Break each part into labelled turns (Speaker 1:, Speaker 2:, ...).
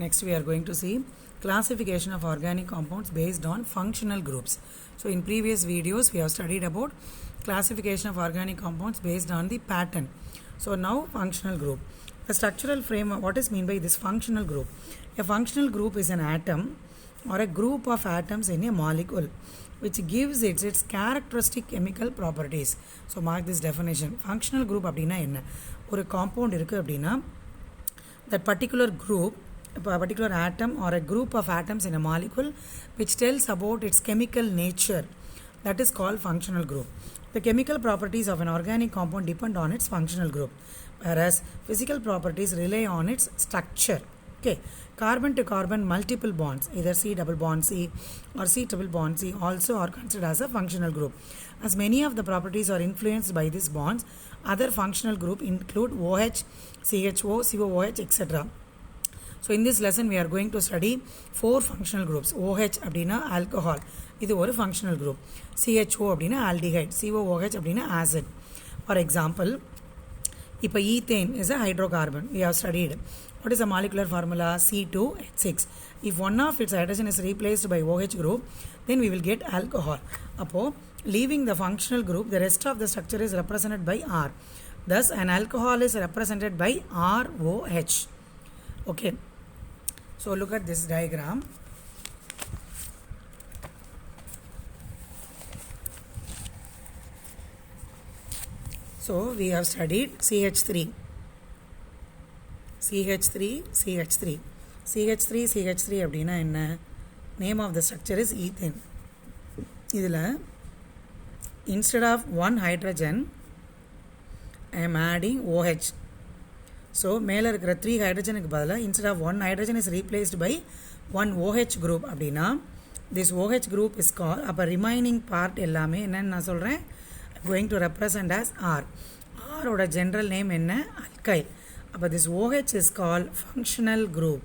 Speaker 1: Next we are going to see classification of organic compounds based on functional groups. So in previous videos we have studied about classification of organic compounds based on the pattern. So now functional group. The structural frame, what is meant by this functional group? A functional group is an atom or a group of atoms in a molecule which gives its characteristic chemical properties. So mark this definition. Functional group அப்படினா என்ன? ஒரு compound இருக்கு அப்படினா that particular group, a particular atom or a group of atoms in a molecule which tells about its chemical nature, that is called functional group. The chemical properties of an organic compound depend on its functional group, whereas physical properties rely on its structure. Okay, carbon to carbon multiple bonds, either C double bond C or C triple bond C, also are considered as a functional group. As many of the properties are influenced by these bonds, other functional group include OH, CHO, COOH, etc. So in this lesson we are going to study 4 functional groups. OH அப்படினா alcohol, இது ஒரு functional group. CHO அப்படினா aldehyde, COOH அப்படினா acid. For example, இப்போ ethane is a hydrocarbon. We have studied. What is the molecular formula? C2H6. If one of its hydrogen is replaced by OH group, then we will get alcohol. அப்போ leaving the functional group, the rest of the structure is represented by R. Thus, an alcohol is represented by ROH. Okay. So look at this diagram. So we have studied CH3. CH3, CH3. CH3, CH3 அப்படினா என்ன? Name of the structure is ethane. இதில் instead of one hydrogen, I am adding OH. So மேலே இருக்கிற 3 ஹைட்ரஜனுக்கு பதிலாக instead of one hydrogen is replaced by one OH group அப்படின்னா this OH group is called, அப்போ remaining part எல்லாமே என்னன்னு நான் சொல்கிறேன், going to represent as R. R ஓட general name என்ன? Alkyl. அப்போ this OH is called functional group.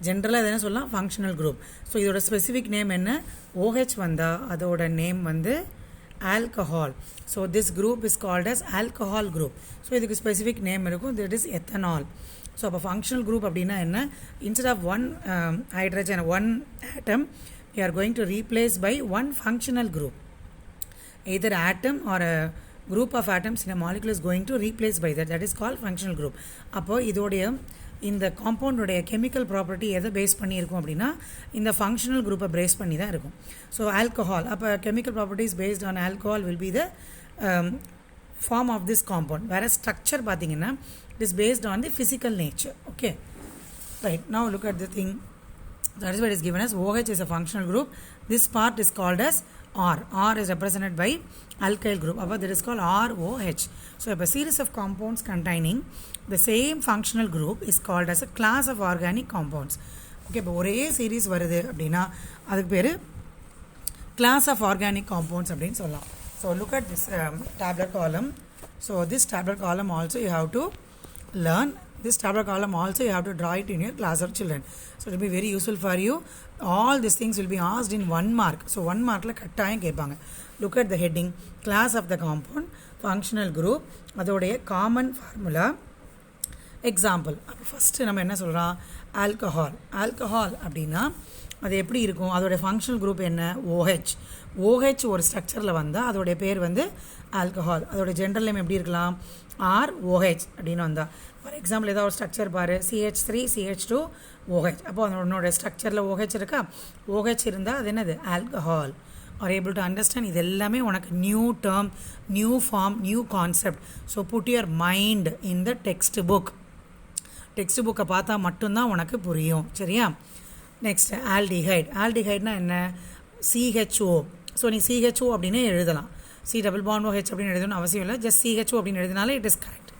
Speaker 1: ஜென்ரலாக இது என்ன சொல்லலாம்? Functional group. ஸோ இதோட ஸ்பெசிஃபிக் நேம் என்ன? OH வந்தால் அதோட நேம் வந்து alcohol. So this group is called as alcohol group. So இதுக்கு ஸ்பெசிஃபிக் நேம் இருக்கும், that is ethanol. ஸோ அப்போ ஃபங்க்ஷனல் குரூப் அப்படின்னா என்ன? Instead of one hydrogen, one atom, we are going to replace by one functional group. Either atom or a group of atoms in a molecule is going to replace by that. That is called functional group. அப்போ இதோடைய இந்த காம்பவுண்டோடைய chemical property எதை base பண்ணியிருக்கும் அப்படின்னா இந்த functional குரூப்பை base பண்ணி தான் இருக்கும். ஸோ ஆல்கஹால், அப்போ chemical properties based on alcohol will be the form of this compound. வேறு ஸ்ட்ரக்சர் பார்த்தீங்கன்னா it is based on the physical nature. Okay, right. Now look at the thing. That is what is given as OH is a functional group. This part is called as R. R is represented by alkyl group. Above that is called ROH. So a series of compounds containing the same functional group is called as a class of organic compounds. Okay, இப்போ ஒரே series வருது அப்படின்னா அதுக்கு பேர் class of organic compounds அப்படின்னு சொல்லலாம். So look at this tabular column. So this tabular column also you have to learn. This tabular column also you have to draw it in your class of children. So it will be very useful for you. All these things will be asked in 1 mark. So 1 markல கட்டாயம் கேட்பாங்க. Look at the heading, class of the compound, functional group, அதோடைய common formula, example. அப்போ first நம்ம என்ன சொல்கிறோம்? Alcohol. Alcohol அப்படின்னா அது எப்படி இருக்கும்? அதோடைய ஃபங்க்ஷனல் குரூப் என்ன? OH. OH ஒரு ஸ்ட்ரக்சரில் வந்தால் அதோடைய பேர் வந்து ஆல்கஹால். அதோடைய ஜென்ரல் நேம் எப்படி இருக்கலாம்? ROH அப்படின்னு வந்தால். ஃபார் எக்ஸாம்பிள் ஏதாவது ஒரு ஸ்ட்ரக்சர் பாரு, CH3, CH2, OH. அப்போ அதனோட ஸ்ட்ரக்சரில் OH இருக்கா? OH இருந்தால் அது என்னது? Alcohol. Are able to understand? இது எல்லாமே உனக்கு new term, new form, new concept. So put your mind in the text book. Text புக்கை பார்த்தா மட்டும்தான் உனக்கு புரியும், சரியா? Next aldehyde. ஆல்டிஹைட்னா என்ன? CHO. ஸோ நீ CHO அப்படின்னு எழுதலாம். C double bond OH அப்படின்னு எழுதணும்னு அவசியம் இல்லை. ஜஸ்ட் CHO அப்படின்னு எழுதினாலே it is correct.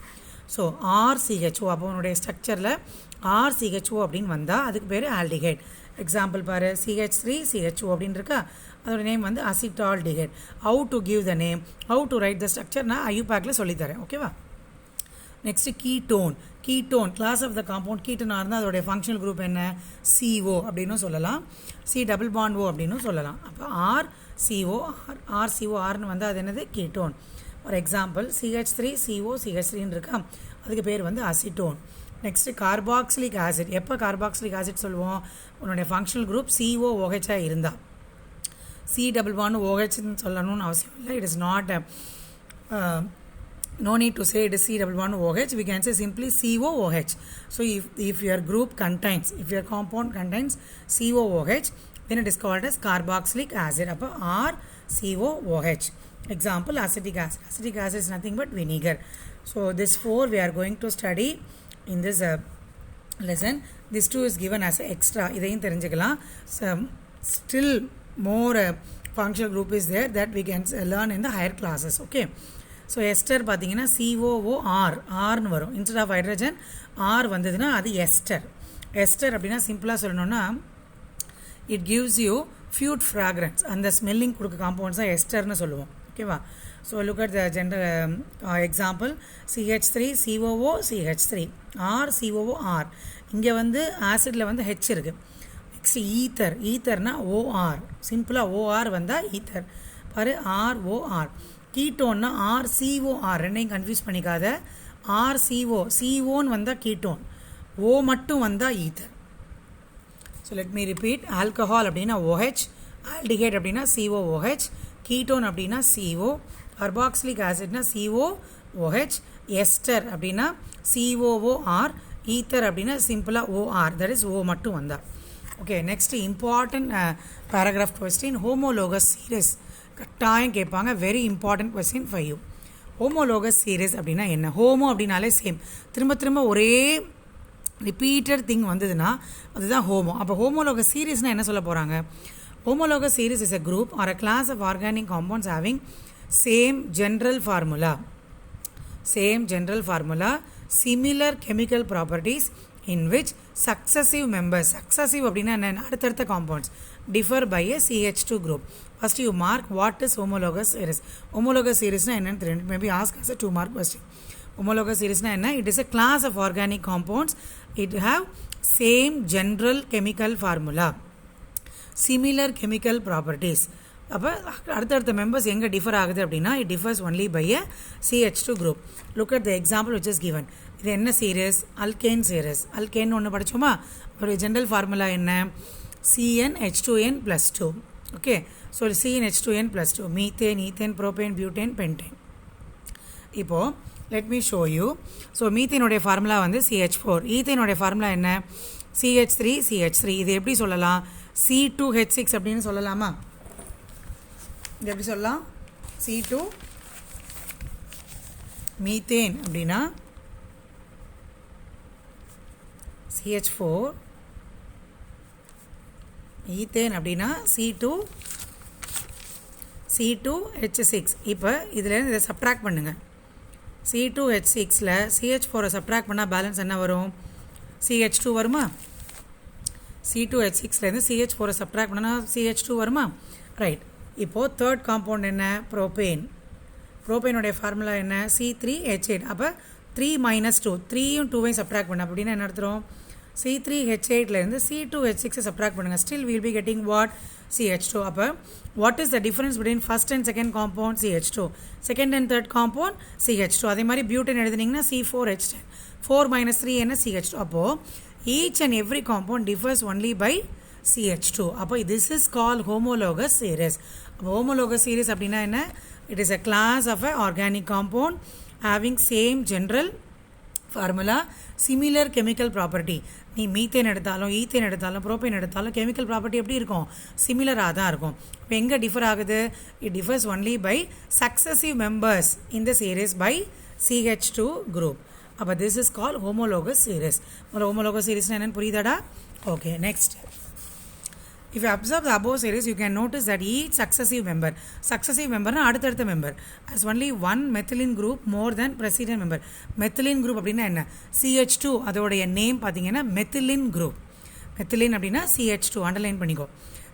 Speaker 1: So RCHO, அப்போ உன்னுடைய ஸ்ட்ரக்சரில் RCHO அப்படின்னு வந்தால் அதுக்கு பேர் ஆல்டிஹைட். எக்ஸாம்பிள் பாரு, CH3, CHO அப்படின்னு இருக்கா, அதோட நேம் வந்து acetaldehyde. How to give the name, how to write the structure நான் ஐயூபேக்கில் சொல்லித்தரேன், ஓகேவா? Next ketone. Ketone class of the compound கீட்டனாக இருந்தால் அதோடைய ஃபங்க்ஷனல் குரூப் என்ன? CO அப்படின்னு சொல்லலாம், C double bond O அப்படின்னு சொல்லலாம். அப்போ RCORன்னு வந்து அது என்னது? Ketone. For example CH3CO CH3 இருக்கா, அதுக்கு பேர் வந்து அசிட்டோன். Next carboxylic acid. எப்போ கார்பாக்சிலிக் ஆசிட் சொல்லுவோம்? உன்னுடைய ஃபங்க்ஷனல் குரூப் COOH இருந்தால். C11OHன்னு சொல்லணும்னு அவசியம் இல்லை. It is not no need to say it is C11OH. We can say simply COOH. So if your group contains, if your compound contains COOH, then it is called as carboxylic acid. அப்போ RCOOH. Example, acetic acid. Acetic acid is nothing but vinegar. So this 4 we are going to study in this lesson. This 2 is given as extra. இதையும் தெரிஞ்சுக்கலாம். Still more functional group is there that we can learn in the higher classes. Okay. So ester பார்த்தீங்கன்னா COOR ஆர்னு வரும். Instead of hydrogen R வந்ததுன்னா அது ester. Ester அப்படின்னா சிம்பிளாக சொல்லணும்னா இட் கிவ்ஸ் யூ ஃபியூட் ஃப்ராக்ரன்ஸ். அந்த ஸ்மெல்லிங் கொடுக்க காம்பவுண்ட்ஸ் தான் எஸ்டர்னு சொல்லுவோம். ஓகேவா? So look at the general example CH3 COO CH3 RCOOR. இங்கே வந்து ஆசிடில் வந்து ஹெச் இருக்குது. Next ether. ஈத்தர்னா OR. சிம்பிளாக OR வந்தால் ஈத்தர். பாரு ROR. கீட்டோன்னா RCOR. ரெண்டையும் கன்ஃபியூஸ் பண்ணிக்காத. RCO COன்னு வந்தால் கீட்டோன், O மட்டும் வந்தால் ether. So let me repeat. Alcohol அப்படின்னா OH, ஆல்டிஹைட் அப்படின்னா COOH, கீட்டோன் அப்படின்னா CO, கார்பாக்சிலிக் ஆசிட்னா COOH, எஸ்டர் அப்படின்னா COOR, ஈத்தர் அப்படின்னா சிம்பிளாக OR, தட் இஸ் O மட்டும் வந்தால். Okay, next important paragraph question. Homologous series கட்டாயம் கேட்பாங்க. Very important question for you. Homologous series அப்படின்னா என்ன? ஹோமோ அப்படின்னாலே சேம், திரும்ப திரும்ப ஒரே ரிப்பீட்டட் திங் வந்ததுன்னா அதுதான் ஹோமோ. அப்போ ஹோமோலோகஸ் சீரிஸ்னால் என்ன சொல்ல போகிறாங்க? Homologous series is a group or a class of organic compounds having same general formula, similar chemical properties in which successive members, successive அப்படின்னா என்ன? அடுத்தடுத்த compounds differ by a CH2 group. First you mark what is homologous series. Homologous series na enna three maybe ask as a 2 mark question. Homologous series na enna? It is a class of organic compounds. It have same general chemical formula, similar chemical properties. அப்போ அடுத்தடுத்த members எங்கே differ ஆகுது அப்படின்னா it differs only by a CH2 group. Look at the example which is given. இது என்ன series? Alkane series. Alkane ஒன்று படித்தோமா? ஒரு general formula என்ன? CnH2n+2. Okay, so CnH2n+2, methane, ethane, propane, butane, pentane. இப்போது let me show you. So மீத்தேனுடைய formula வந்து CH4. ஈத்தேனுடைய formula என்ன? CH3. இது எப்படி சொல்லலாம்? C2H6 அப்படின்னு சொல்லலாமா? இது எப்படி சொல்லலாம்? C2 மீத்தேன் அப்படின்னா CH4, ஈத்தேன் அப்படின்னா C2H6. இப்போ இதில் இதை சப்ட்ராக்ட் பண்ணுங்கள். C2H6ல் CH4 சப்ட்ராக்ட் பண்ணால் பேலன்ஸ் என்ன வரும்? CH2 வருமா? C2H6லேருந்து CH4 சப்ட்ராக்ட் பண்ணால் CH2 வருமா? ரைட். இப்போது தேர்ட் காம்பவுண்ட் என்ன? ப்ரோபேன். ப்ரோபேனுடைய ஃபார்முலா என்ன? C3H8. அப்போ 3 - 2, 3யும் 2வையும் சப்ட்ராக்ட் பண்ண அப்படின்னா என்ன அர்த்தம்? C3H8லேருந்து C2H6 சப்ட்ராக்ட் பண்ணுங்கள். Still will be getting what? CH2. அப்போ what is the difference between first and second compound? CH2. Second and third compound CH2. அதே மாதிரி பியூட்டன் எழுதுனீங்கன்னா C4H10. 4 - 3 என்ன? CH2. அப்போது each and every compound differs only by CH2. அப்போ this is called homologous series. Homologous series அப்படின்னா என்ன? It is a class of a organic compound having same general formula, similar chemical property. நீ methane எடுத்தாலும், ethane எடுத்தாலும், propane எடுத்தாலும் chemical property எப்படி இருக்கும்? சிமிலராக தான் இருக்கும். இப்போ எங்கே டிஃபர் ஆகுது? It differs only by successive members in the series by CH2 group. அப்போ this is called homologous series. homologous series என்னன்னு புரியுதாடா? Okay, next. If you observe the above series, you can notice that each successive member na அடுத்தடுத்த member has only one methylene group more than preceding member. Methylene group அப்படின்னா என்ன? CH2 அதோடைய name பார்த்தீங்கன்னா methylene group. methylene அப்படின்னா CH2 underline பண்ணிக்கோ.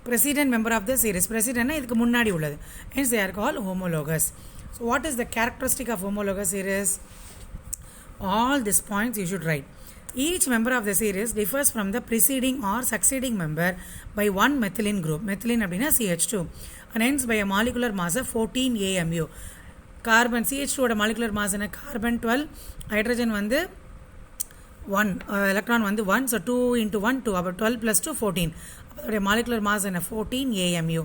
Speaker 1: Preceding member of the series. Preceding இதுக்கு முன்னாடி உள்ளது. Hence they are called homologous. So what is the characteristic of homologous series? All these points you should write. Each member of the series differs from the preceding or succeeding member by one methylene group. Methylene அப்படின்னா CH2 and hence by a molecular mass of 14 AMU. Carbon CH2 ஓட molecular mass என்ன carbon 12 hydrogen வந்து 1 electron வந்து 1 so 2 into 1 2 அப்போ 12 + 2 14 அப்போ அதோடைய molecular mass என்ன 14 AMU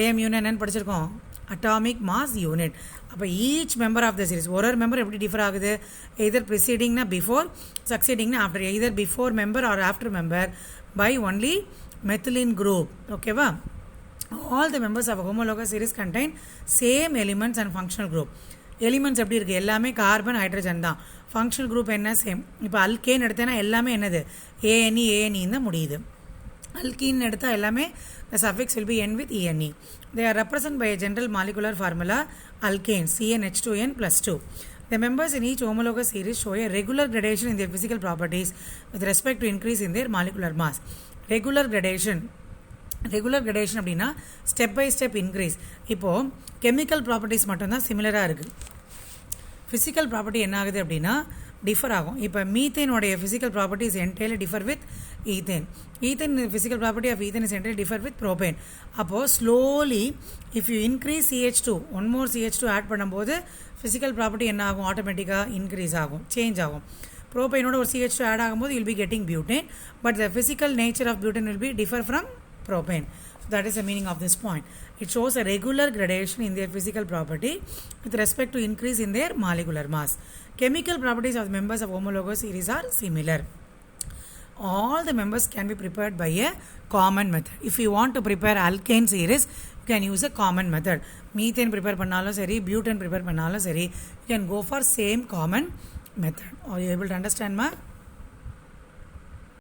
Speaker 1: AMUன்னு என்னென்னு படிச்சிருக்கோம் அட்டாமிக் மாஸ் யூனிட் அப்போ each member of the series ஒரு மெம்பர் எப்படி டிஃபர் ஆகுது எதர் ப்ரிசீடிங்னா பிஃபோர் சக்சீடிங்னா after either before member or after member by only methylene group ஓகேவா all the members of a homologous series contain same elements and functional group elements எப்படி இருக்குது எல்லாமே carbon hydrogen தான் functional group என்ன same இப்போ alkane எடுத்தேன்னா எல்லாமே என்னது ANE ANE தான் முடியுது alkene எடுத்தால் எல்லாமே the suffix will be N with ENE they are represented by a general molecular formula alkane CnH2n plus 2 the members in each homologous series show a regular gradation in their physical properties with respect to increase in their molecular mass regular gradation அப்படின்னா step by step increase இப்போது chemical properties மட்டும்தான் சிமிலராக இருக்குது physical property என்ன ஆகுது அப்படின்னா differ ஆகும் இப்போ மீத்தேனோடைய physical properties entirely differ with ethane physical property of ethane is entirely differ with propane அப்போது slowly if you increase CH2 one more CH2 add பண்ணும்போது ஃபிசிக்கல் ப்ராப்பர்ட்டி என்ன ஆகும் ஆட்டோமேட்டிக்காக இன்க்ரீஸ் ஆகும் சேஞ்ச் ஆகும் ப்ரோபேனோட ஒரு CH2 ஆட் ஆகும்போது will be getting butane but the physical nature of butane will be differ from propane. So that is the meaning of this point. It shows a regular gradation in their physical property with respect to increase in their molecular mass. Chemical properties of the members of homologous series are similar. All the members can be prepared by a common method. If you want to prepare alkane series, you can use a common method. Methane prepare பண்ணாலும் சரி butane prepare பண்ணாலும் சரி you can go for same common method. Are you able to understand ma?